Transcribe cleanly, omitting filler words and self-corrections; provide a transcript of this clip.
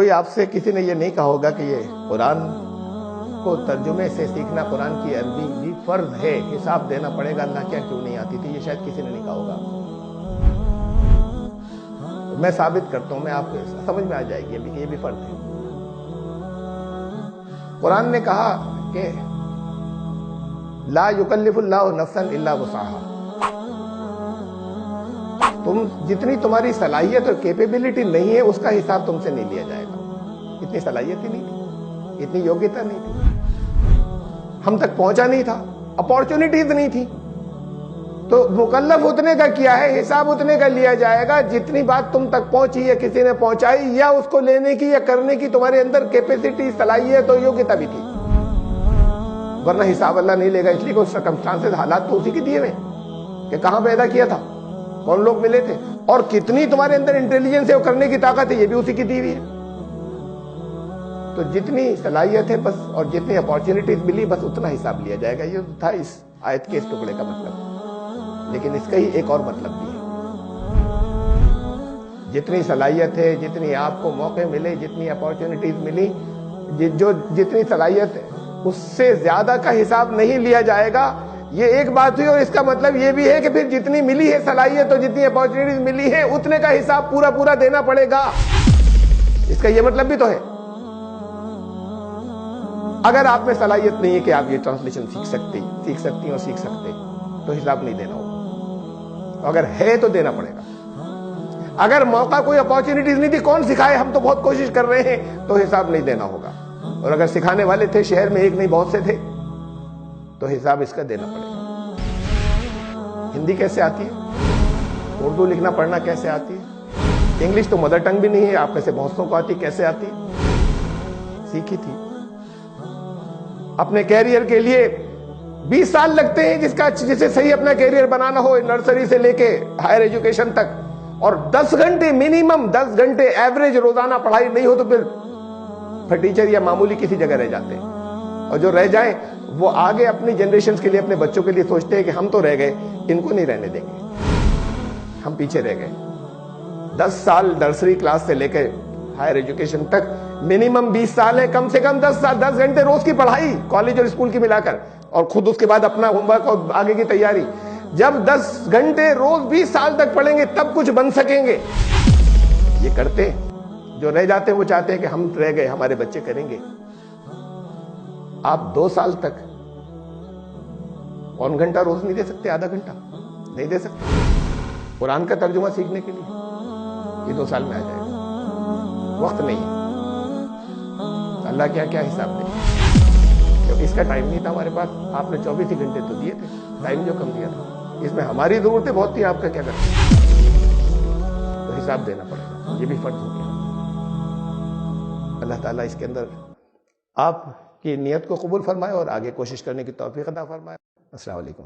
کوئی آپ سے کسی نے یہ نہیں کہا ہوگا کہ یہ قرآن کو ترجمے سے سیکھنا، قرآن کی عربی بھی فرض ہے، حساب دینا پڑے گا، اللہ کیوں نہیں آتی تھی، یہ شاید کسی نے نہیں کہا ہوگا. میں ثابت کرتا ہوں، میں آپ کو سمجھ میں آ جائے گی ابھی کہ یہ بھی فرض ہے. قرآن نے کہا کہ لا یکلف اللہ نفسا الا وسعها. تم جتنی تمہاری صلاحیت اور کیپیبلٹی نہیں ہے اس کا حساب تم سے نہیں لیا جائے گا. اتنی صلاحیت ہی نہیں تھی، اتنی یوگیتا نہیں تھی، ہم تک پہنچا نہیں تھا، اپارچونیٹیز نہیں تھی. تو مکلف اتنے کا کیا ہے، حساب اتنے کا لیا جائے گا جتنی بات تم تک پہنچی ہے، کسی نے پہنچائی، یا اس کو لینے کی یا کرنے کی تمہارے اندر کیپیسٹی، صلاحیت اور یوگیتا بھی تھی. ورنہ حساب اللہ نہیں لے گا، اس لیے کہ سرکمسٹانسز، حالات تو اسی کے دیے ہوئے کہ کہاں پیدا کیا تھا، کون لوگ ملے تھے، اور کتنی تمہارے اندر انٹیلیجنس ہے اور کرنے کی طاقت ہے، یہ بھی اسی کی دی ہوئی ہے. تو جتنی صلاحیت ہے بس، اور جتنی اپارچونیٹیز ملی بس اتنا حساب لیا جائے گا. یہ تھا اس آیت کے اس ٹکڑے کا مطلب. لیکن اس کا ہی ایک اور مطلب بھی ہے. جتنی صلاحیت ہے، جتنی آپ کو موقع ملے، جتنی اپارچونیٹیز ملی، جو جتنی صلاحیت ہے اس سے زیادہ کا حساب نہیں لیا جائے گا. یہ ایک بات ہوئی، اور اس کا مطلب یہ بھی ہے کہ پھر جتنی ملی ہے صلاحیت اور جتنی اپارچونیٹیز ملی ہے اتنے کا حساب پورا دینا پڑے گا. اس کا یہ مطلب بھی تو ہے. اگر آپ میں صلاحیت نہیں ہے کہ آپ یہ ٹرانسلیشن سیکھ سکتی اور سیکھ سکتے تو حساب نہیں دینا ہوگا. اگر ہے تو دینا پڑے گا. اگر موقع، کوئی اپارچونیٹیز نہیں تھی، کون سکھائے، ہم تو بہت کوشش کر رہے ہیں، تو حساب نہیں دینا ہوگا. اور اگر سکھانے والے تھے، شہر میں ایک نہیں بہت سے تھے، تو حساب اس کا دینا پڑے گا. ہندی کیسے آتی ہے، اردو لکھنا پڑھنا کیسے آتی ہے، انگلش تو مدر ٹنگ بھی نہیں ہے، آپ میں سے بہت سو کو آتی، کیسے آتی، سیکھی تھی. اپنے کیریئر کے لیے 20 سال لگتے ہیں جسے صحیح اپنا کیریئر بنانا ہو، نرسری سے لے کے ہائر ایجوکیشن تک، اور 10 گھنٹے منیمم 10 گھنٹے ایوریج روزانہ پڑھائی نہیں ہو تو پھر ٹیچر یا معمولی کسی جگہ رہ جاتے ہیں. اور جو رہ جائیں وہ آگے اپنی جنریشنز کے لیے، اپنے بچوں کے لیے سوچتے ہیں کہ ہم تو رہ گئے، ان کو نہیں رہنے دیں گے، ہم پیچھے رہ گئے. 10 سال نرسری کلاس سے لے کے ہائر ایجوکیشن تک منیمم 20 سال ہے، کم سے کم 10 گھنٹے روز کی پڑھائی، کالج اور اسکول کی ملا کر، اور خود اس کے بعد اپنا ہوم ورک اور آگے کی تیاری. جب 10 گھنٹے روز 20 سال تک پڑھیں گے تب کچھ بن سکیں گے. یہ کرتے، جو رہ جاتے ہیں وہ چاہتے ہیں کہ ہم رہ گئے، ہمارے بچے کریں گے. آپ 2 سال تک پون گھنٹہ روز نہیں دے سکتے، آدھا گھنٹہ نہیں دے سکتے قرآن کا ترجمہ سیکھنے کے لیے. یہ 2 سال میں آ جائے گا، وقت نہیں ہے. اللہ کیا حساب دے، کیونکہ اس کا ٹائم نہیں تھا ہمارے پاس. آپ نے 24 ہی گھنٹے تو دیے تھے، ٹائم جو کم دیا تھا، اس میں ہماری ضرورتیں بہت تھی، آپ کا کیا کرتے، تو حساب دینا پڑے گا. یہ بھی فرض ہو گیا. اللہ تعالیٰ اس کے اندر آپ کی نیت کو قبول فرمائے اور آگے کوشش کرنے کی توفیق عطا فرمائے. السلام علیکم.